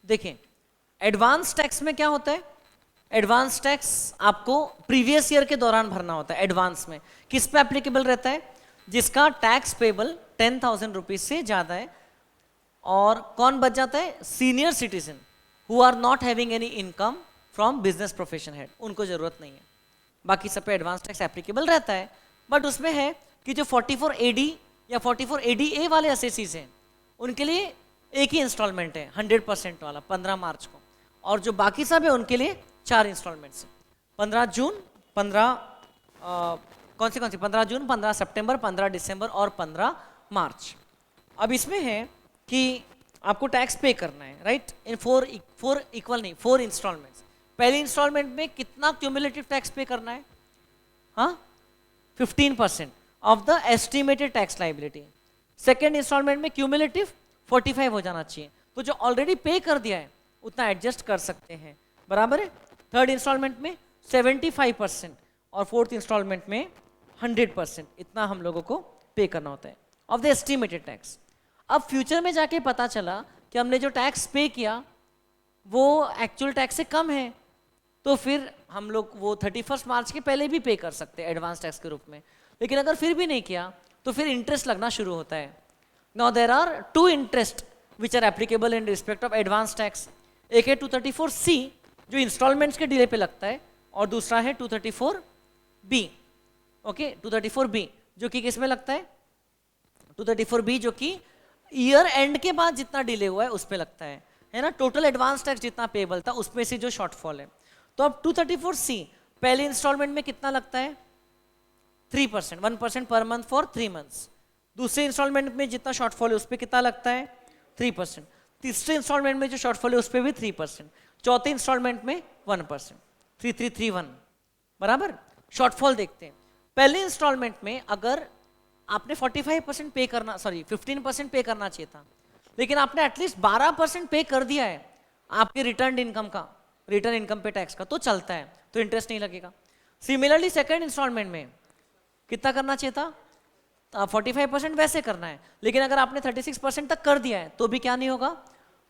देखें advance tax में क्या होता है, एडवांस टैक्स आपको प्रीवियस ईयर के दौरान भरना होता है। एडवांस में किस पे एप्लीकेबल रहता है, जिसका टैक्स पेबल 10,000 रुपीज से ज्यादा है। और कौन बच जाता है, senior citizen who are not having any income from business profession head, उनको जरूरत नहीं है। बाकी सब पे एडवांस टैक्स एप्लीकेबल रहता है। बट उसमें है कि जो 44 AD या 44 ADA वाले असेसीज हैं उनके लिए एक ही इंस्टॉलमेंट है 100% वाला 15 मार्च को, और जो बाकी सब है उनके लिए 4 इंस्टॉलमेंट्स है। 15 जून, 15 कौन सी 15 जून, 15 सितंबर, 15 दिसंबर और 15 मार्च। अब इसमें है कि आपको टैक्स पे करना है, राइट, इन 4 इंस्टॉलमेंट्स। पहली इंस्टॉलमेंट में कितना क्यूमुलेटिव टैक्स पे करना है, हाँ 15% of the estimated tax liability. Second instalment में क्यूमुलेटिव 45 हो जाना चाहिए, तो जो ऑलरेडी पे कर दिया है उतना एडजस्ट कर सकते हैं, बराबर है। थर्ड इंस्टॉलमेंट में 75% और फोर्थ इंस्टॉलमेंट में 100%, इतना हम लोगों को पे करना होता है ऑफ द एस्टिमेटेड टैक्स। अब फ्यूचर में जाके पता चला कि हमने जो टैक्स पे किया वो एक्चुअल टैक्स से कम है, तो फिर हम लोग वो 31 मार्च के पहले भी पे कर सकते हैं एडवांस टैक्स के रूप में। लेकिन अगर फिर भी नहीं किया तो फिर इंटरेस्ट लगना शुरू होता है। Now there are 2 interest which are applicable in respect of advance tax. एक है 234C जो इंस्टॉलमेंट्स के डिले पे लगता है, और दूसरा है 234B। ओके, 234B जो कि किस में लगता है, 234B जो कि ईयर एंड के बाद जितना डिले हुआ है उस पे लगता है ना। टोटल एडवांस टैक्स जितना पेबल था उसमें से जो शॉर्टफॉल है। तो अब 234C पहले इंस्टॉलमेंट में कितना लगता है, 3%, 1% पर मंथ फॉर 3 मंथ्स। दूसरे इंस्टॉलमेंट में जितना शॉर्टफॉल है उस पर कितना लगता है, 3%। तीसरे इंस्टॉलमेंट में जो शॉर्टफॉल है उस पर भी 3%। चौथे इंस्टॉलमेंट में 1%, 3331, बराबर। शॉर्टफॉल देखते हैं। पहले इंस्टॉलमेंट में अगर आपने 45% पे करना, सॉरी 15% पे करना चाहिए था, लेकिन आपने एटलीस्ट 12% पे कर दिया है आपके रिटर्न इनकम का, रिटर्न इनकम पे टैक्स का, तो चलता है, तो इंटरेस्ट नहीं लगेगा। सिमिलरली सेकंड इंस्टॉलमेंट में कितना करना चाहिए था, 45% वैसे करना है, लेकिन अगर आपने 36% तक कर दिया है तो भी क्या नहीं होगा,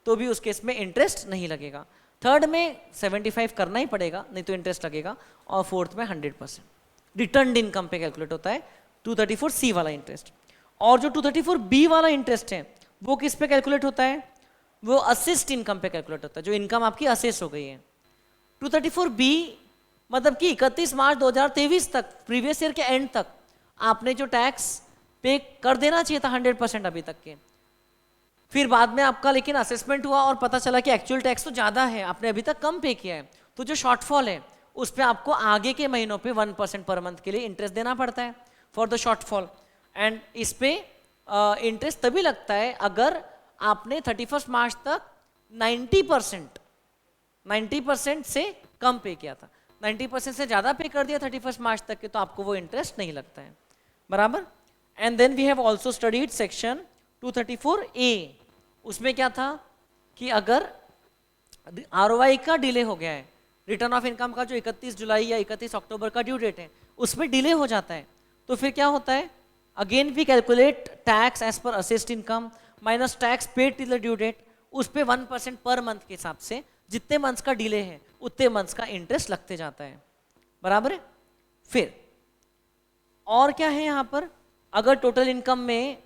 तो भी उस केस में इंटरेस्ट नहीं लगेगा। थर्ड में 75 करना ही पड़ेगा, नहीं तो इंटरेस्ट लगेगा। और फोर्थ में 100% रिटर्न इनकम पे कैलकुलेट होता है 234C वाला इंटरेस्ट। और जो 234B वाला इंटरेस्ट है वो किस पे कैलकुलेट होता है, वो असिस्ट इनकम पे कैलकुलेट होता है, जो इनकम आपकी असेस हो गई है। 234B मतलब कि 31 मार्च 2023 तक, प्रीवियस ईयर के एंड तक आपने जो टैक्स पे कर देना चाहिए था 100% अभी तक के, फिर बाद में आपका लेकिन असेसमेंट हुआ और पता चला कि एक्चुअल टैक्स तो ज़्यादा है, आपने अभी तक कम पे किया है, तो जो शॉर्टफॉल है उस पर आपको आगे के महीनों पे 1% पर मंथ के लिए इंटरेस्ट देना पड़ता है फॉर द शॉर्टफॉल। एंड इस पे इंटरेस्ट तभी लगता है अगर आपने 31 मार्च तक 90% से कम पे किया था। 90% से ज़्यादा पे कर दिया 31 मार्च तक के, तो आपको वो इंटरेस्ट नहीं लगता है, बराबर। And then we have also studied section 234A। उसमें क्या था कि अगर ROI का डिले हो गया है, रिटर्न ऑफ इनकम का जो 31 जुलाई या 31 अक्टूबर का ड्यू डेट है उसमें डिले हो जाता है, तो फिर क्या होता है, again we calculate tax as per assessed income minus tax paid till the due date. उस पे 1% पर मंथ के हिसाब से जितने मंथ्स का डिले है उतने मंथ्स का इंटरेस्ट लगते जाता है, बराबर है। फिर और क्या है यहाँ पर, अगर टोटल इनकम में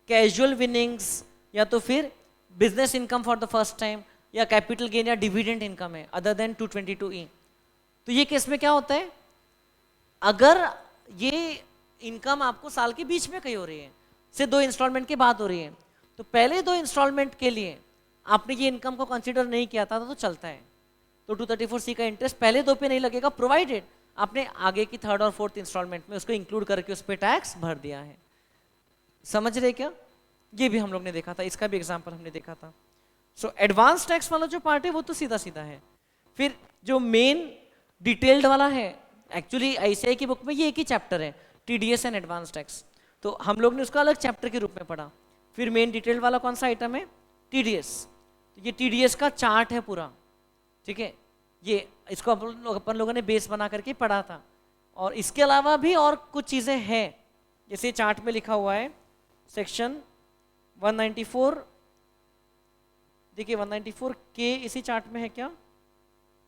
कैजुअल विनिंग्स या तो फिर business income for the first time या कैपिटल गेन या डिविडेंड इनकम है अदर देन 222E, तो ये केस में क्या होता है, अगर ये इनकम आपको साल के बीच में कहीं हो रही है, से 2 इंस्टॉलमेंट के बाद हो रही है, तो पहले 2 इंस्टॉलमेंट के लिए आपने ये इनकम को कंसीडर नहीं किया था तो चलता है, तो 234C का इंटरेस्ट पहले 2 पे नहीं लगेगा, प्रोवाइडेड आपने आगे की थर्ड और फोर्थ इंस्टॉलमेंट में उसको इंक्लूड करके उस पर टैक्स भर दिया है। समझ रहे क्या, ये भी हम लोग ने देखा था, इसका भी एग्जाम्पल हमने देखा था। सो एडवांस टैक्स वाला जो पार्ट है वो तो सीधा सीधा है। फिर जो मेन डिटेल्ड वाला है, एक्चुअली ICAI की बुक में ये एक ही चैप्टर है, TDS एंड एडवांस टैक्स, तो हम लोग ने उसको अलग चैप्टर के रूप में पढ़ा। फिर मेन डिटेल्ड वाला कौन सा आइटम है, TDS। तो ये TDS का चार्ट है पूरा, ठीक है, ये इसको अपन लोगों ने बेस बना करके पढ़ा था। और इसके अलावा भी और कुछ चीज़ें हैं, जैसे चार्ट में लिखा हुआ है सेक्शन 194 देखिए 194 के इसी चार्ट में है क्या?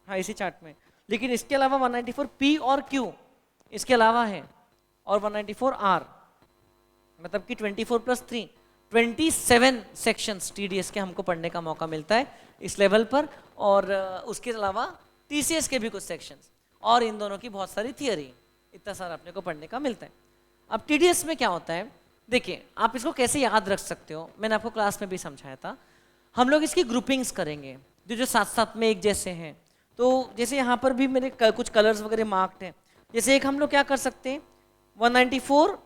हाँ इसी चार्ट में, लेकिन इसके अलावा 194 पी और क्यू इसके अलावा है, और 194 आर, मतलब कि 24 प्लस 3 27 सेक्शंस टीडीएस के हमको पढ़ने का मौका मिलता है इस लेवल पर, और उसके अलावा टीसीएस के भी कुछ सेक्शंस, और इन दोनों की बहुत सारी थियरी, इतना सारा अपने को पढ़ने का मिलता है। अब टीडीएस में क्या होता है, देखिए आप इसको कैसे याद रख सकते हो, मैंने आपको क्लास में भी समझाया था। हम लोग इसकी ग्रुपिंग्स करेंगे जो जो साथ साथ में एक जैसे हैं। तो जैसे यहाँ पर भी मेरे कुछ कलर्स वगैरह मार्क्ड हैं, जैसे एक हम लोग क्या कर सकते हैं, 194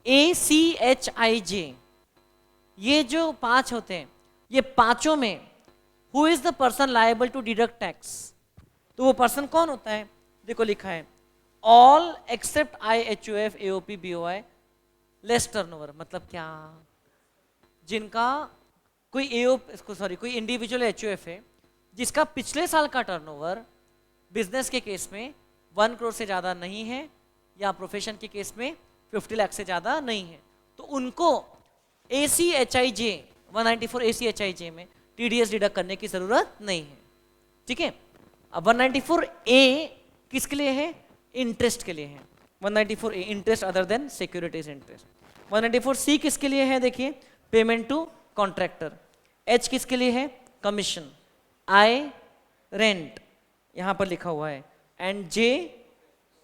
ACHIJ, ये जो 5 होते हैं, ये पांचों में who is the person liable to deduct tax, तो वो पर्सन कौन होता है, देखो लिखा है all except IHOF AOP BOI less turnover, मतलब क्या, जिनका कोई कोई इंडिविजुअल HOF है जिसका पिछले साल का टर्नओवर बिजनेस के केस में 1 करोड़ से ज़्यादा नहीं है, या प्रोफेशन के केस में 50 लाख से ज़्यादा नहीं है, तो उनको ACHIJ 194 ACHIJ में TDS डिडक्ट करने की ज़रूरत नहीं है, ठीक है। अब 194 A किसके लिए है, इंटरेस्ट के लिए है, 194 A interest other than securities interest. 194 C किसके लिए है, देखिए पेमेंट टू कॉन्ट्रैक्टर। H किसके लिए है, कमीशन। I रेंट यहाँ पर लिखा हुआ है, and J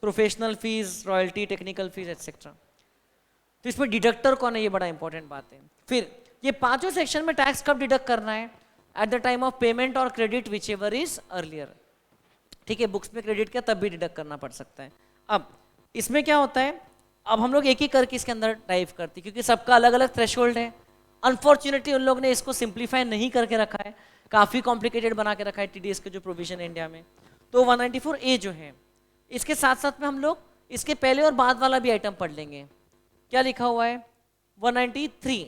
professional fees, royalty, technical fees etcetera. तो इसमें डिडक्टर कौन है, ये बड़ा इंपॉर्टेंट बात है। फिर ये पांचों सेक्शन में टैक्स कब डिडक्ट करना है, at the time of payment और credit whichever is earlier, ठीक है। बुक्स में क्रेडिट किया तब भी डिडक्ट करना पड़ सकता है। अब इसमें क्या होता है, अब हम लोग एक ही करके इसके अंदर टाइप करते हैं, क्योंकि सबका अलग अलग थ्रेशोल्ड है। अनफॉर्चुनेटली उन लोग ने इसको सिंप्लीफाई नहीं करके रखा है, काफ़ी कॉम्प्लिकेटेड बना के रखा है टीडीएस के जो प्रोविजन है इंडिया में। तो 194 ए जो है, इसके साथ साथ में हम लोग इसके पहले और बाद वाला भी आइटम पढ़ लेंगे। क्या लिखा हुआ है, 193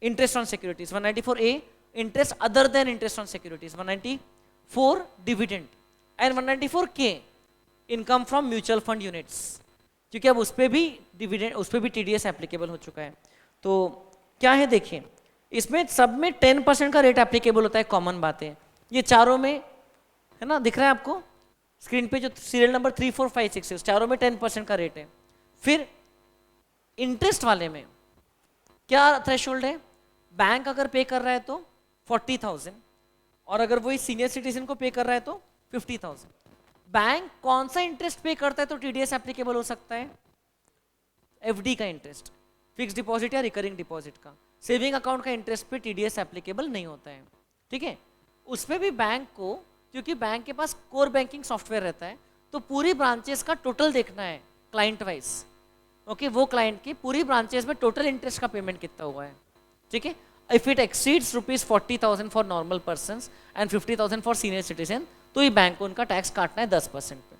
interest on securities, 194 A interest other than interest on securities, 194 dividend, and 194 के income from mutual fund units, क्योंकि अब उस पर भी डिविडेंड, उस पर भी टीडीएस एप्लीकेबल हो चुका है। तो क्या है, देखिए इसमें सब में 10% का रेट एप्लीकेबल होता है, कॉमन बात है। ये चारों में है ना, दिख रहा है आपको स्क्रीन पे, जो सीरियल नंबर 3, 4, 5, 6 है, चारों में 10% का रेट है। फिर इंटरेस्ट वाले में क्या थ्रेशोल्ड है, बैंक अगर पे कर रहा है तो 40,000, और अगर वही सीनियर सिटीजन को पे कर रहा है तो 50,000। बैंक कौन सा इंटरेस्ट पे करता है तो टीडीएस एप्लीकेबल हो सकता है, एफडी का इंटरेस्ट, फिक्स डिपॉजिट या रिकरिंग डिपॉजिट का। सेविंग अकाउंट का इंटरेस्ट पे टीडीएस एप्लीकेबल नहीं होता है, ठीक है। उसमें भी बैंक को, क्योंकि बैंक के पास कोर बैंकिंग सॉफ्टवेयर रहता है, तो पूरी ब्रांचेस का टोटल देखना है क्लाइंट वाइज, ओके। वो क्लाइंट की पूरी ब्रांचेस में टोटल इंटरेस्ट का पेमेंट कितना हुआ है, ठीक है। If it exceeds ₹40,000 for normal person and 50,000 for senior citizen, तो ये बैंक को उनका टैक्स काटना है 10% पे,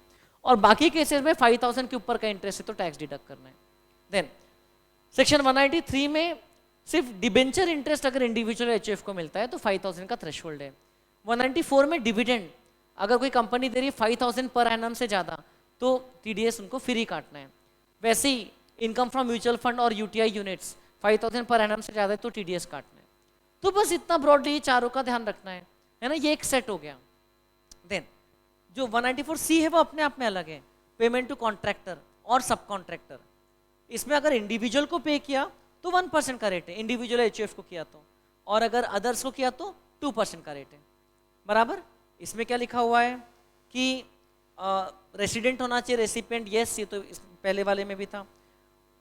और बाकी केसेस में 5,000 के ऊपर का इंटरेस्ट है तो टैक्स डिडक्ट करना है। देन सेक्शन 193 में सिर्फ डिबेंचर इंटरेस्ट अगर इंडिविजुअल एचएफ को मिलता है तो 5,000 का थ्रेशोल्ड है। 194 में डिविडेंड, अगर कोई कंपनी दे रही है 5,000 पर एनम से ज़्यादा तो टीडीएस उनको फ्री काटना है। वैसे ही इनकम फ्रॉम म्यूचुअल फंड और यूटीआई यूनिट्स 5,000 पर एनम से ज़्यादा है तो टीडीएस काटना है। तो बस इतना ब्रॉडली चारों का ध्यान रखना है ना, ये एक सेट हो गया। देन जो 194 सी है वो अपने आप में अलग है, पेमेंट टू कॉन्ट्रैक्टर और सब कॉन्ट्रैक्टर। इसमें अगर इंडिविजुअल को पे किया तो 1% का रेट है, इंडिविजुअल एचएफ को किया तो, और अगर अदर्स को किया तो 2% का रेट है, बराबर। इसमें क्या लिखा हुआ है कि रेसिडेंट होना चाहिए, रेसिपिएंट, यस, ये तो पहले वाले में भी था।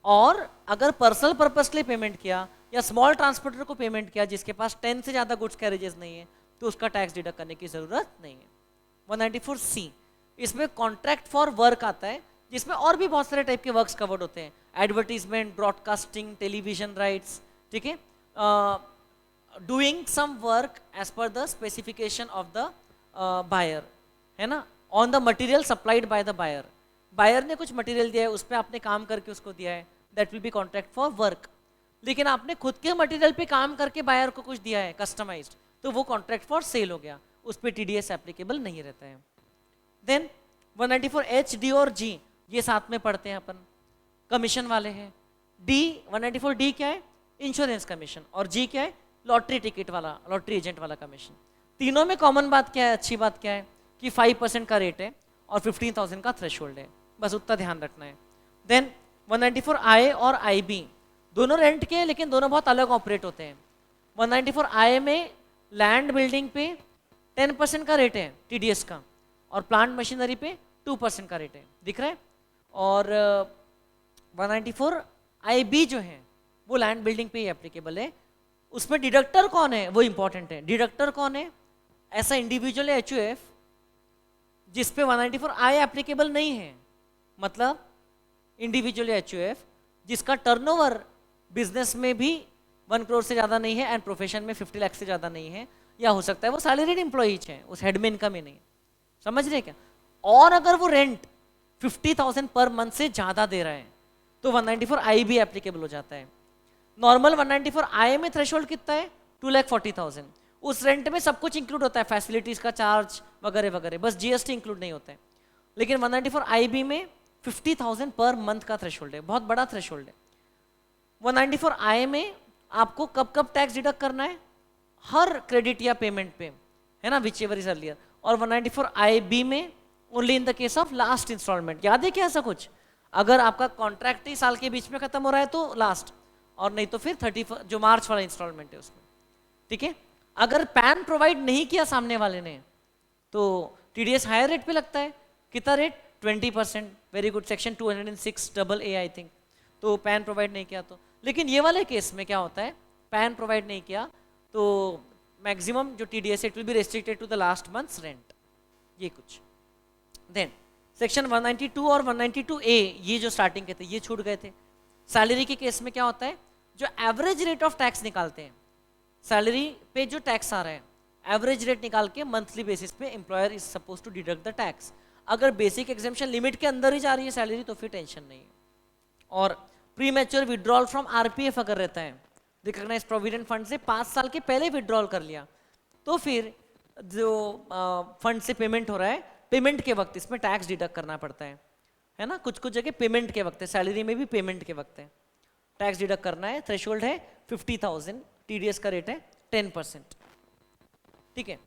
और अगर पर्सनल पर्पस के लिए पेमेंट किया या स्मॉल ट्रांसपोर्टर को पेमेंट किया जिसके पास 10 से ज़्यादा गुड्स कैरेजेस नहीं है तो उसका टैक्स डिडक्ट करने की ज़रूरत नहीं है। 194 सी, इसमें कॉन्ट्रैक्ट फॉर वर्क आता है, जिसमें और भी बहुत सारे टाइप के वर्क्स कवर्ड होते हैं, एडवर्टीजमेंट, ब्रॉडकास्टिंग, टेलीविजन राइट्स, ठीक है, doing some work as per the specification of the buyer, है ना, on the material supplied by the buyer. Buyer ने कुछ मटेरियल दिया है, उस पर आपने काम करके उसको दिया है, that will be contract for work. लेकिन आपने खुद के मटेरियल पे काम करके बायर को कुछ दिया है कस्टमाइज्ड, तो वो कॉन्ट्रैक्ट फॉर सेल हो गया, उस पर टीडीएस एप्लीकेबल नहीं रहता है। देन 194 एच, डी और जी, ये साथ में पढ़ते हैं अपन, कमीशन वाले हैं। डी 194 डी क्या है, इंश्योरेंस कमीशन, और जी क्या है, लॉटरी टिकट वाला, लॉटरी एजेंट वाला कमीशन। तीनों में कॉमन बात क्या है, अच्छी बात क्या है कि 5% का रेट है और 15,000 का थ्रेशोल्ड है, बस उतना ध्यान रखना है। देन 194 आई और IB दोनों रेंट के हैं, लेकिन दोनों बहुत अलग ऑपरेट होते हैं। 194 आई में लैंड बिल्डिंग पे 10% का रेट है TDS का, और प्लांट मशीनरी पे 2% का रेट है, दिख रहा है। और 194 IB जो है वो लैंड बिल्डिंग पे ही एप्लीकेबल है। उसमें डिडक्टर कौन है वो इंपॉर्टेंट है। डिडक्टर कौन है? ऐसा इंडिविजुअल है HUF जिस पे 194 आई एप्लीकेबल नहीं है, मतलब इंडिविजुअल HUF जिसका टर्नओवर बिजनेस में भी 1 करोड़ से ज़्यादा नहीं है एंड प्रोफेशन में 50 लाख से ज़्यादा नहीं है, या हो सकता है वो सैलरीड एम्प्लॉईज हैं, उस हेड में इनकम ही नहीं है, समझ रहे क्या। और अगर वो रेंट 50,000 पर मंथ से ज़्यादा दे रहा है तो 194 आई भी एप्लीकेबल हो जाता है। नॉर्मल 194 आई में थ्रेशोल्ड कितना है? 2,40,000। उस रेंट में सब कुछ इंक्लूड होता है, फैसिलिटीज का चार्ज वगैरह वगैरह, बस GST इंक्लूड नहीं होता है। लेकिन 194 IB में 50,000 पर मंथ का थ्रेशोल्ड है, बहुत बड़ा थ्रेशोल्ड है। 194 आई में आपको कब कब टैक्स डिडक्ट करना है? हर क्रेडिट या पेमेंट पे, है ना, विच एवर इज अर्लियर। और 194 IB में only in the case of last instalment. याद है क्या ऐसा कुछ? अगर आपका कॉन्ट्रैक्ट ही साल के बीच में खत्म हो रहा है तो लास्ट, और नहीं तो फिर 30 जो मार्च वाला इंस्टॉलमेंट है उसमें, ठीक है। अगर पैन प्रोवाइड नहीं किया सामने वाले ने तो TDS हायर रेट पे लगता है। कितना rate? 20%। Very good, section 206AA I think. तो पैन प्रोवाइड नहीं किया तो, लेकिन ये वाले केस में क्या होता है, पैन प्रोवाइड नहीं किया तो मैक्सिमम जो TDS it will be restricted to the last month's rent, ये कुछ। देन सेक्शन 192 और 192A ये जो स्टार्टिंग के थे ये छूट गए थे। सैलरी के केस में क्या होता है, जो एवरेज रेट ऑफ टैक्स निकालते हैं, सैलरी पे जो टैक्स आ रहा है एवरेज रेट निकाल के मंथली बेसिस पे employer is suppose to deduct the tax. अगर बेसिक एग्जेम्पशन लिमिट के अंदर ही जा रही है सैलरी तो फिर टेंशन नहीं है। और pre mature withdrawal from RPF अगर रहता है, रिकॉग्नाइज्ड प्रोविडेंट फंड से 5 साल के पहले विड्रॉल कर लिया, तो फिर जो फंड से पेमेंट हो रहा है, पेमेंट के वक्त इसमें टैक्स डिडक्ट करना पड़ता है ना। कुछ कुछ जगह पेमेंट के वक्त है, सैलरी में भी पेमेंट के वक्त है टैक्स डिडक्ट करना है। थ्रेशोल्ड है 50,000, TDS का रेट है 10%, ठीक है।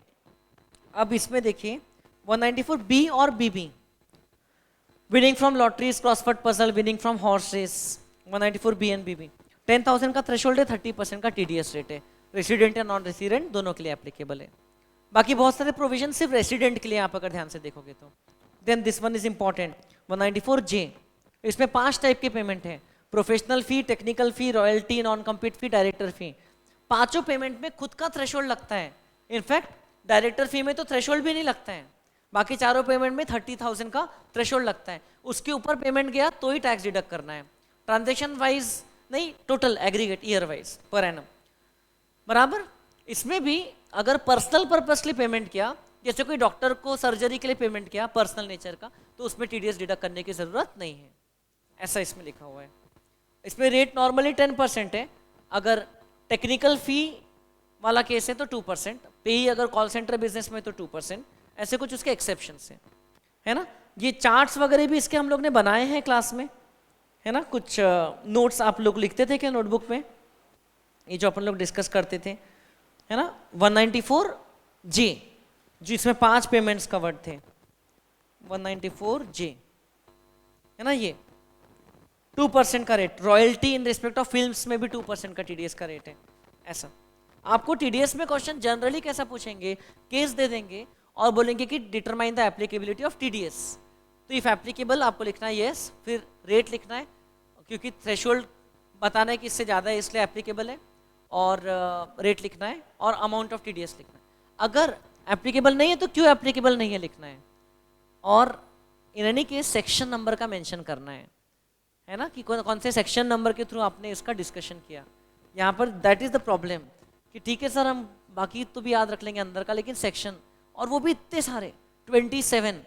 अब इसमें देखिए 194B और BB, winning from lotteries, crossword puzzle, winning from horse race, 194B and BB 10,000 का थ्रेशोल्ड है, 30% का TDS रेट है। रेसिडेंट या नॉन रेसिडेंट दोनों के लिए एप्लीकेबल है। बाकी बहुत सारे प्रोविजन सिर्फ रेसिडेंट के लिए आप अगर ध्यान से देखोगे तो। Then this one is important, 194J, इसमें 5 टाइप के पेमेंट है, professional fee, technical fee, royalty, non compete fee, director fee. पांचों पेमेंट में खुद का थ्रेशोल्ड लगता है। इनफैक्ट डायरेक्टर फी में तो थ्रेशोल्ड भी नहीं लगता है, बाकी चारों पेमेंट में 30,000 का थ्रेशोल्ड लगता है। उसके ऊपर पेमेंट गया तो ही टैक्स डिडक्ट करना है, ट्रांजेक्शन वाइज नहीं, total aggregate year wise per annum, बराबर। इसमें भी अगर पर्सनल पर्पस के लिए पेमेंट किया, जैसे कोई डॉक्टर को सर्जरी के लिए पेमेंट किया पर्सनल नेचर का, तो उसमें TDS डिडक्ट करने की जरूरत नहीं है, ऐसा इसमें लिखा हुआ है। इसमें रेट नॉर्मली 10% है, अगर टेक्निकल फी वाला केस है तो 2%, पे अगर कॉल सेंटर बिजनेस में तो 2%, ऐसे कुछ उसके एक्सेप्शंस हैं, है ना। ये चार्ट्स वगैरह भी इसके हम लोग ने बनाए हैं क्लास में, है ना। कुछ नोट्स आप लोग लिखते थे क्या नोटबुक में, ये जो अपन लोग डिस्कस करते थे, है ना। 194J जिसमें 5 पेमेंट्स कवर्ड थे, 194J, है ना। ये 2% का rate, royalty in respect of films में भी 2% का TDS का रेट है। ऐसा आपको TDS में क्वेश्चन जनरली कैसा पूछेंगे, केस दे देंगे और बोलेंगे कि determine the applicability of TDS। तो इफ एप्लीकेबल आपको लिखना है यस, फिर रेट लिखना है, क्योंकि थ्रेशोल्ड बताना है कि इससे ज़्यादा है इसलिए एप्लीकेबल है, और रेट लिखना है और अमाउंट ऑफ TDS लिखना है। अगर एप्लीकेबल नहीं है तो क्यों एप्लीकेबल नहीं है लिखना है, और in any case section number का मेंशन करना है ना, कि कौन से सेक्शन नंबर के थ्रू आपने इसका डिस्कशन किया। यहाँ पर दैट इज द प्रॉब्लम कि ठीक है सर हम बाकी तो भी याद रख लेंगे अंदर का, लेकिन सेक्शन, और वो भी इतने सारे 27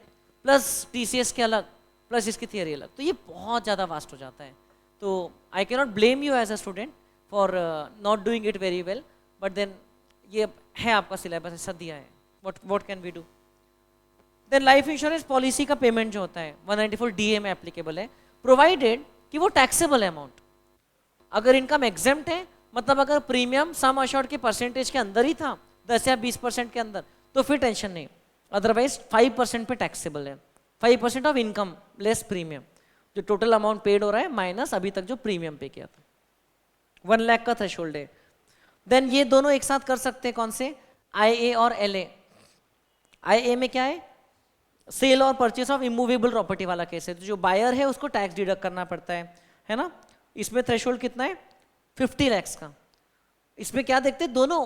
प्लस TCS के अलग प्लस इसकी थियरी अलग, तो ये बहुत ज़्यादा वास्ट हो जाता है। तो I can not blame you as a student for not doing it very well, but then ये है आपका सिलेबस ऐसा दिया है, what can we do. Then life insurance policy का पेमेंट जो होता है 194DA में एप्लीकेबल है, प्रोवाइडेड कि वो टैक्सेबल अमाउंट, अगर इनकम एग्जेम्प्ट है मतलब अगर प्रीमियम सम अश्योर्ड के परसेंटेज के अंदर ही था 10 या 20% के अंदर तो फिर टेंशन नहीं, अदरवाइज 5% पे टैक्सेबल है, 5% ऑफ इनकम लेस प्रीमियम, जो टोटल अमाउंट पेड हो रहा है माइनस अभी तक जो प्रीमियम पे किया था, 1 लाख का थ्रेशोल्ड है। देन ये दोनों एक साथ कर सकते हैं, कौन से, IA और LA। IA में क्या है, सेल और परचेस ऑफ इमूवेबल प्रॉपर्टी वाला केस है, तो जो बायर है उसको टैक्स डिडक्ट करना पड़ता है ना। इसमें थ्रेशोल्ड कितना है, 50 लाख का। इसमें क्या देखते हैं, दोनों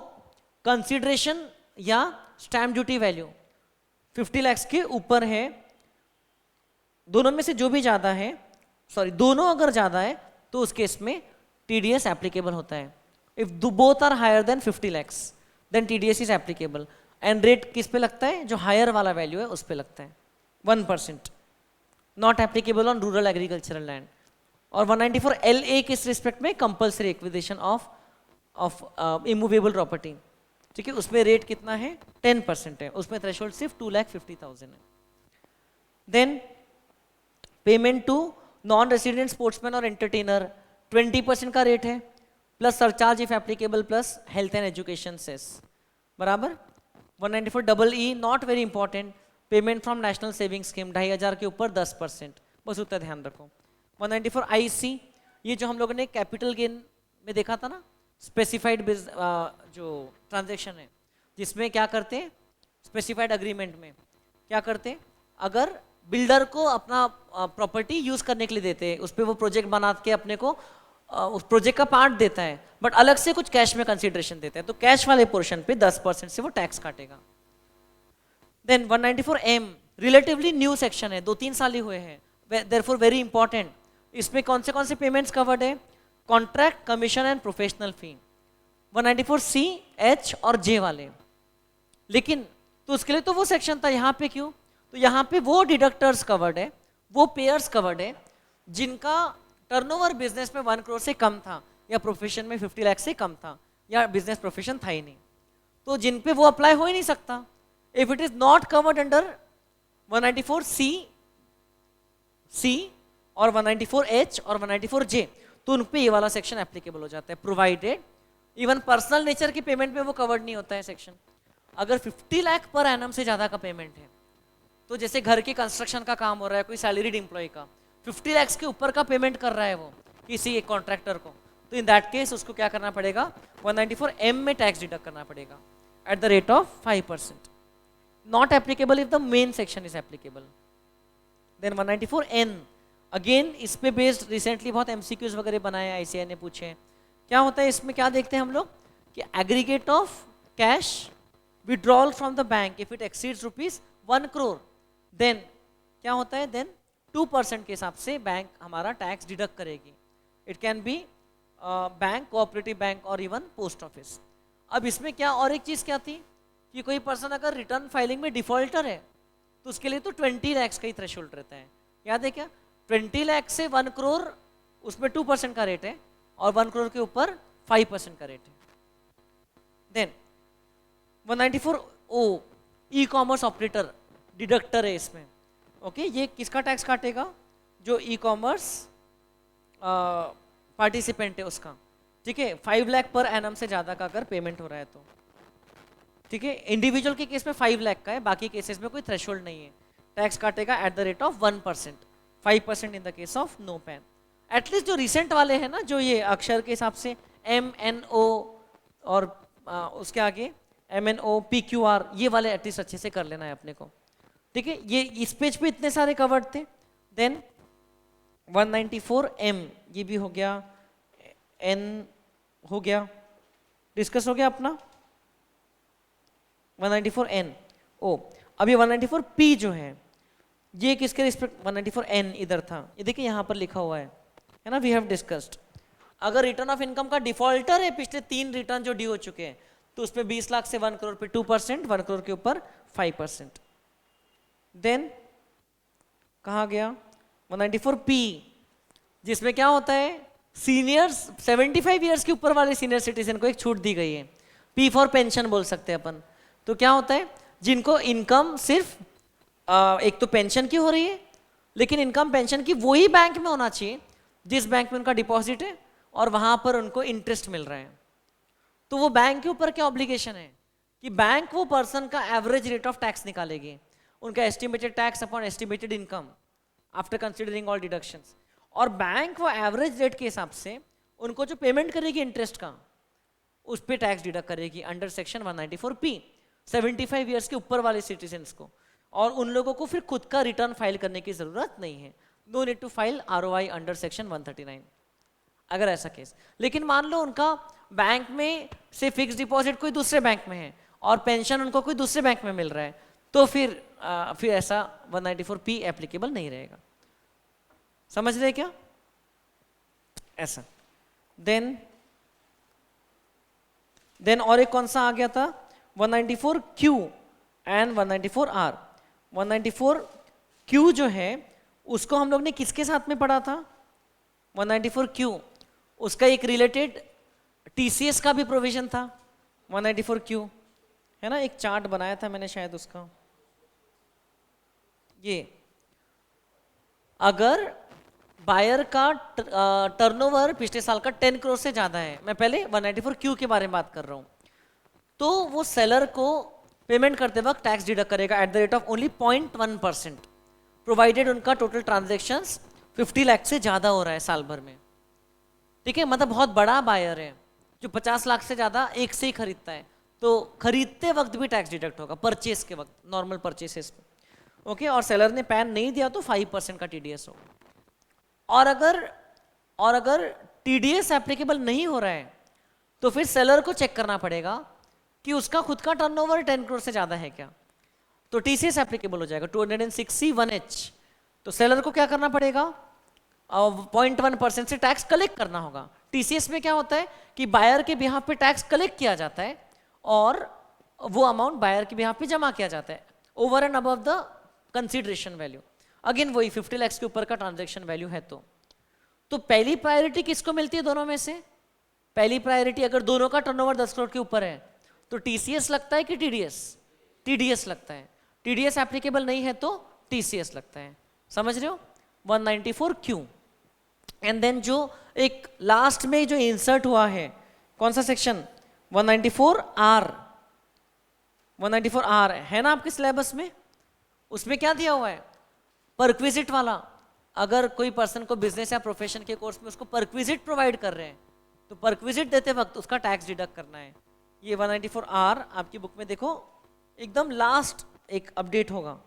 कंसिडरेशन या स्टैम्प ड्यूटी वैल्यू 50 लाख के ऊपर है, दोनों में से जो भी ज्यादा है, सॉरी दोनों अगर ज्यादा है तो उस केस में TDS एप्लीकेबल होता है। If both are higher then 50 lakhs then TDS is applicable. And rate किस पे लगता है, जो हायर वाला वैल्यू है उस पे लगता है, 1%, not applicable on rural agricultural land. और 194 LA किस रिस्पेक्ट में, compulsory acquisition of immovable property, ठीक है, उसमें रेट कितना है, 10% है, उसमें थ्रेशोल्ड सिर्फ 2,50,000 है। Then payment to non resident sportsman और एंटरटेनर 20% का रेट है, plus surcharge if applicable, plus health and education cess, बराबर। 194 EE not very important, payment from national saving scheme 2,500 के ऊपर 10%, बस उतना ध्यान रखो। 194 IC, ये जो हम लोगों ने कैपिटल गेन में देखा था ना, स्पेसिफाइड जो ट्रांजेक्शन है, जिसमें क्या करते हैं, स्पेसिफाइड अग्रीमेंट में क्या करते हैं, अगर बिल्डर को अपना प्रॉपर्टी यूज करने के लिए देते हैं, उस पर वो प्रोजेक्ट बना के अपने को उस प्रोजेक्ट का पार्ट देता है, बट अलग से कुछ कैश में कंसीडरेशन देता है, तो कैश वाले पोर्शन पे 10% से वो टैक्स काटेगा। Then 194 M relatively new section है, 2-3 साल ही हुए हैं, देयरफॉर वेरी इंपॉर्टेंट। इसमें कौन से पेमेंट्स कवर्ड है, contract, commission and professional fee, 194 C, H और J वाले। लेकिन तो उसके लिए तो वो सेक्शन था, यहाँ पे क्यों, तो यहाँ पे वो डिडक्टर्स कवर्ड है, वो पेयर्स कवर्ड है जिनका टर्नओवर बिजनेस में 1 करोड़ से कम था, या प्रोफेशन में 50 लाख से कम था, या बिजनेस प्रोफेशन था ही नहीं, तो जिन पे वो अप्लाई हो ही नहीं सकता। If it is not covered under 194 C और 194 H और 194 J, तो उन पे ये वाला सेक्शन एप्लीकेबल हो जाता है, प्रोवाइडेड इवन पर्सनल नेचर की पेमेंट में वो कवर्ड नहीं होता है सेक्शन। अगर 50 लाख पर एनम से ज्यादा का पेमेंट है, तो जैसे घर के कंस्ट्रक्शन का काम हो रहा है, कोई सैलरीड एम्प्लॉय का 50 लाख के ऊपर का पेमेंट कर रहा है वो किसी एक कॉन्ट्रैक्टर को, तो इन दैट केस उसको क्या करना पड़ेगा, 194 M में टैक्स डिडक्ट करना पड़ेगा at the rate of 5%, not applicable if the main section is applicable. Then 194 N, again इस पे बेस्ड रिसेंटली बहुत MCQs वगैरह बनाए ICAI ने पूछे हैं। क्या होता है इसमें, क्या देखते हैं हम लोग कि aggregate of cash withdrawal from the bank if it exceeds ₹1 crore, then क्या होता है, देन 2% के हिसाब से बैंक हमारा टैक्स डिडक्ट करेगी। It can be bank, cooperative bank और इवन पोस्ट ऑफिस। अब इसमें क्या और एक चीज क्या थी कि कोई पर्सन अगर रिटर्न फाइलिंग में डिफॉल्टर है तो उसके लिए तो 20 लाख का ही थ्रेशोल्ड रहता है, याद है क्या, 20 लाख से 1 करोड़ उसमें 2% का रेट है, और 1 करोड़ के ऊपर 5% का रेट है। Then 194 O, e commerce operator deductor है इसमें, ओके, ये किसका टैक्स काटेगा, जो ई कॉमर्स पार्टिसिपेंट है उसका, ठीक है, 5 लाख पर एनम से ज्यादा का अगर पेमेंट हो रहा है तो, ठीक है। इंडिविजुअल के केस में 5 लाख का है, बाकी केसेस में कोई थ्रेशोल्ड नहीं है, टैक्स काटेगा at the rate of 1%, 5% in the case of no PAN. At least जो रिसेंट वाले हैं ना, जो ये अक्षर के हिसाब से MNO और उसके आगे MNO PQR, ये वाले एटलीस्ट अच्छे से कर लेना है अपने को, ठीक है। ये इस पेज पे इतने सारे कवर्ड थे। देन 194 M, ये भी हो गया, N हो गया, डिस्कस हो गया अपना 194 N O। अब ये 194 P जो है, ये किसके रिस्पेक्ट, 194 N इधर था, ये देखिए यहाँ पर लिखा हुआ है ना, वी हैव डिस्कस्ड। अगर रिटर्न ऑफ इनकम का डिफॉल्टर है, पिछले 3 रिटर्न जो ड्यू हो चुके हैं, तो उसमें 20 लाख से 1 करोड़ पे 2%, 1 करोड़ के ऊपर 5%। देन कहाँ गया 194 P, जिसमें क्या होता है, सीनियर्स 75 ईयर्स के ऊपर वाले सीनियर सिटीजन को एक छूट दी गई है, P फॉर पेंशन बोल सकते हैं अपन। तो क्या होता है, जिनको इनकम सिर्फ एक तो पेंशन की हो रही है, लेकिन इनकम पेंशन की वही बैंक में होना चाहिए जिस बैंक में उनका डिपॉजिट है, और वहां पर उनको इंटरेस्ट मिल रहा है, तो वो बैंक के ऊपर क्या ऑब्लिगेशन है कि बैंक वो पर्सन का एवरेज रेट ऑफ टैक्स निकालेगी, उनका estimated tax upon estimated income after considering all deductions, और बैंक वो एवरेज रेट के हिसाब से उनको जो पेमेंट करेगी इंटरेस्ट का उस पे टैक्स डिडक्ट करेगी अंडर सेक्शन 194P 75 ईयर्स के ऊपर वाले सिटीजन्स को, और उन लोगों को फिर खुद का रिटर्न फाइल करने की जरूरत नहीं है, no need to file ROI under section 139 अगर ऐसा केस। लेकिन मान लो उनका बैंक में से फिक्स डिपॉजिट कोई दूसरे बैंक में है और पेंशन उनको कोई दूसरे बैंक में मिल रहा है, तो फिर ऐसा 194P एप्लीकेबल नहीं रहेगा। समझ रहे क्या ऐसा? देन और एक कौन सा आ गया था 194Q एंड 194R। 194Q जो है उसको हम लोग ने किसके साथ में पढ़ा था? 194Q उसका एक रिलेटेड TCS का भी प्रोविजन था 194Q, है ना, एक चार्ट बनाया था मैंने शायद उसका। ये अगर बायर का टर्नओवर पिछले साल का 10 करोड़ से ज्यादा है, मैं पहले 194Q के बारे में बात कर रहा हूं, तो वो सेलर को पेमेंट करते वक्त टैक्स डिडक्ट करेगा eight the rate of only 0.1%, provided उनका टोटल ट्रांजैक्शंस 50 लाख से ज्यादा हो रहा है साल भर में। ठीक है, मतलब बहुत बड़ा बायर है जो 50 लाख से ज्यादा एक से ही खरीदता है, तो खरीदते वक्त भी टैक्स डिडक्ट होगा, परचेस के वक्त, नॉर्मल परचेसेस पे। ओके, और सेलर ने पैन नहीं दिया तो 5% का TDS होगा। और अगर TDS एप्लीकेबल नहीं हो रहा है तो फिर सेलर को चेक करना पड़ेगा कि उसका खुद का टर्नओवर 10 करोड़ से ज्यादा है क्या, तो TCS एप्लीकेबल हो जाएगा 206C(1)(h। तो सेलर को क्या करना पड़ेगा? 0.1% से टैक्स कलेक्ट करना होगा। TCS में क्या होता है कि बायर के बिहाफ पे टैक्स कलेक्ट किया जाता है और वो अमाउंट बायर के बिहाफ पे जमा किया जाता है over and above the consideration value. Again वही 50 लाख के ऊपर का ट्रांजैक्शन वैल्यू है तो पहली प्रायोरिटी किसको मिलती है दोनों में से? पहली प्रायोरिटी अगर दोनों का टर्नओवर 10 करोड़ के ऊपर है तो TCS लगता है कि TDS? TDS लगता है। TDS एप्लीकेबल नहीं है तो TCS लगता है। समझ रहे हो? 194Q एंड देन जो एक लास्ट में जो इंसर्ट हुआ है कौन सा सेक्शन? 194R। 194R है ना आपके सिलेबस में? उसमें क्या दिया हुआ है? परक्विजिट वाला। अगर कोई पर्सन को बिजनेस या प्रोफेशन के कोर्स में उसको परक्विजिट प्रोवाइड कर रहे हैं तो परक्विजिट देते वक्त उसका टैक्स डिडक्ट करना है। ये 194R आपकी बुक में देखो, एकदम लास्ट एक अपडेट होगा।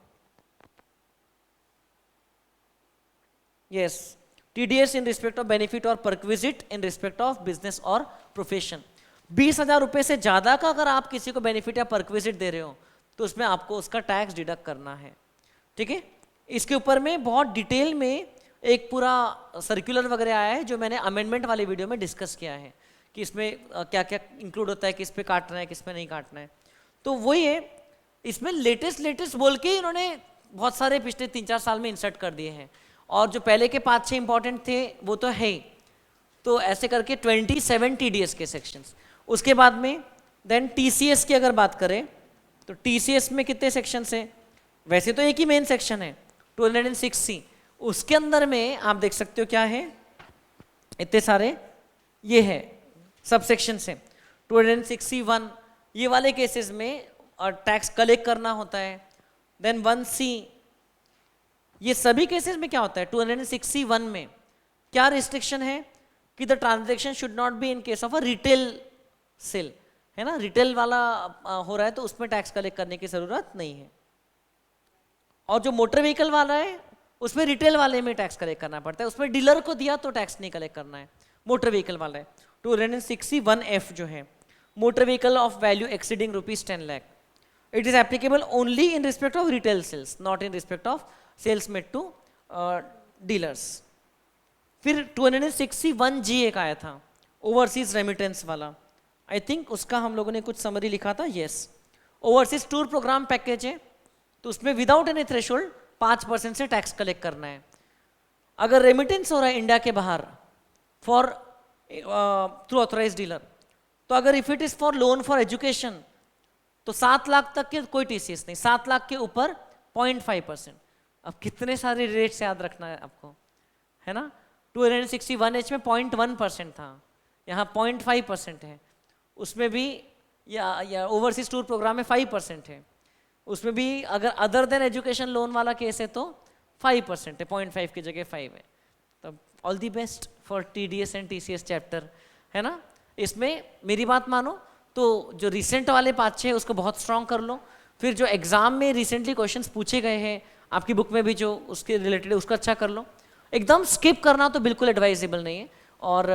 Yes, TDS in respect of benefit और perquisite in respect of business और प्रोफेशन। 20,000 रुपए से ज्यादा का अगर आप किसी को बेनिफिट या परक्विजिट दे रहे हो तो उसमें आपको उसका टैक्स डिडक्ट करना है। ठीक है, इसके ऊपर में बहुत डिटेल में एक पूरा सर्कुलर वगैरह आया है जो मैंने अमेंडमेंट वाले वीडियो में डिस्कस किया है कि इसमें क्या क्या इंक्लूड होता है, किस पे काटना है, किस पे नहीं काटना है। तो वही है, इसमें लेटेस्ट बोल के इन्होंने बहुत सारे पिछले 3-4 साल में इंसर्ट कर दिए हैं, और जो पहले के 5-6 इंपॉर्टेंट थे वो तो है ही। तो ऐसे करके 27 TDS के सेक्शंस। उसके बाद में देन TCS की अगर बात करें तो TCS में कितने सेक्शंस हैं? वैसे तो एक ही मेन सेक्शन है 206C, उसके अंदर में आप देख सकते हो क्या है, इतने सारे ये है सब सेक्शन है। 206C(1) ये वाले केसेस में टैक्स कलेक्ट करना होता है। देन 1C, ये सभी केसेस में क्या होता है? 206C(1) में क्या रिस्ट्रिक्शन है कि the transaction should not be in case of a retail sale, है ना, रिटेल वाला हो रहा है तो उसमें टैक्स कलेक्ट करने की जरूरत नहीं है। और जो मोटर व्हीकल वाला है उसमें रिटेल वाले में टैक्स कलेक्ट करना पड़ता है, उसमें डीलर को दिया तो टैक्स नहीं कलेक्ट करना है। मोटर व्हीकल वाला है 206C(1)(f) जो है, motor vehicle of value exceeding ₹10 lakh, it is applicable only in respect of retail sales, not in respect of sales made to dealers. फिर 206C(1)(g) एक आया था, ओवरसीज रेमिटेंस वाला। आई थिंक उसका हम लोगों ने कुछ समरी लिखा था। Yes, overseas tour programme package है तो उसमें विदाउट एनी थ्रेशोल्ड 5% से टैक्स कलेक्ट करना है। अगर रेमिटेंस हो रहा है इंडिया के बाहर फॉर थ्रू ऑथराइज्ड डीलर, तो अगर if it is for loan for education तो 7 लाख तक के कोई TCS नहीं, 7 लाख के ऊपर 0.5%। अब कितने सारे रेट्स याद रखना है आपको, है ना। 261H में 0.1% था, यहाँ 0.5% है, उसमें भी या ओवरसीज टूर प्रोग्राम में 5% है, उसमें भी अगर अदर देन एजुकेशन लोन वाला केस है तो 5% है, 0.5 की जगह 5 है। तो all the best for TDS and TCS chapter, है ना। इसमें मेरी बात मानो तो जो रिसेंट वाले 5-6 उसको बहुत स्ट्रॉन्ग कर लो, फिर जो एग्जाम में रिसेंटली क्वेश्चंस पूछे गए हैं आपकी बुक में भी जो उसके रिलेटेड उसको अच्छा कर लो। एकदम स्किप करना तो बिल्कुल एडवाइजेबल नहीं है, और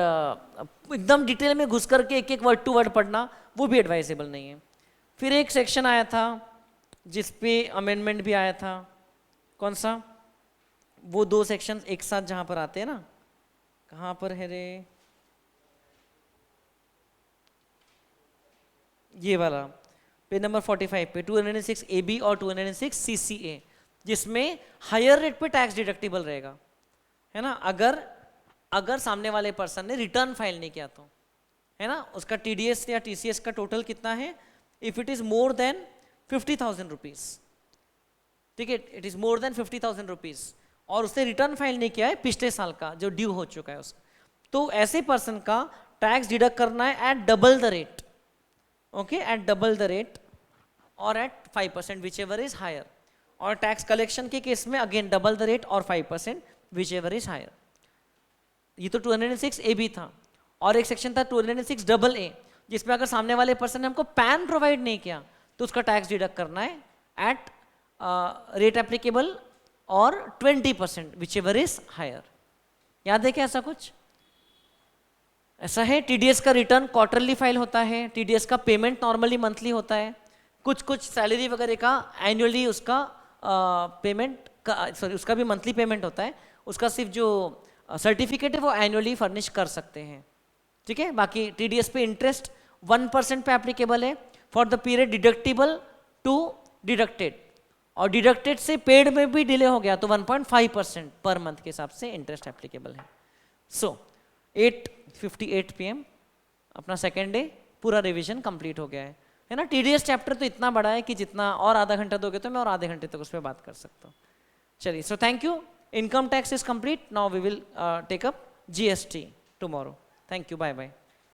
एकदम डिटेल में घुस करके एक एक वर्ड टू वर्ड पढ़ना वो भी एडवाइजेबल नहीं है। फिर एक सेक्शन आया था जिस पे अमेंडमेंट भी आया था, कौन सा, वो 2 सेक्शन एक साथ जहां पर आते हैं ना, कहां पर है रे, ये वाला पेज नंबर 45 पे 206 AB और 206 CCA, जिसमें हायर रेट पे टैक्स डिडक्टिबल रहेगा, है ना। अगर सामने वाले पर्सन ने रिटर्न फाइल नहीं किया तो, है ना, उसका TDS या TCS का टोटल कितना है, if it is more than 50,000 rupees, ठीक है, it is more than 50,000 rupees, और उसने रिटर्न फाइल नहीं किया है पिछले साल का जो ड्यू हो चुका है उसका, तो ऐसे पर्सन का टैक्स डिडक्ट करना है at double the rate, okay, at double the rate और at 5% whichever is higher. और टैक्स कलेक्शन के केस में अगेन डबल द रेट और 5% विच एवर इज हायर। ये तो 206 AB था, और एक सेक्शन था 206 AA, जिसमें अगर सामने वाले पर्सन ने हमको पैन प्रोवाइड नहीं किया तो उसका टैक्स डिडक्ट करना है एट रेट एप्लीकेबल और 20% विच एवर इज हायर। याद है क्या ऐसा कुछ? ऐसा है, TDS का रिटर्न क्वार्टरली फाइल होता है, TDS का पेमेंट नॉर्मली मंथली होता है, कुछ सैलरी वगैरह का एनुअली उसका पेमेंट का, सॉरी, उसका भी मंथली पेमेंट होता है, उसका सिर्फ जो सर्टिफिकेट है वो एनुअली फर्निश कर सकते हैं, ठीक है। बाकी TDS पे इंटरेस्ट 1% पे एप्लीकेबल है for the period deductible to deducted, और डिडक्टेड से पेड में भी डिले हो गया तो 1.5% पर मंथ के हिसाब से इंटरेस्ट एप्लीकेबल है। सो 8:58 PM अपना सेकेंड डे पूरा रिवीजन कंप्लीट हो गया है ना। TDS चैप्टर तो इतना बड़ा है कि जितना और आधा घंटा दोगे तो मैं और आधे घंटे तक उस पर बात कर सकता हूँ। चलिए, so thank you. Income tax is complete, now we will take up GST tomorrow. Thank you, bye bye.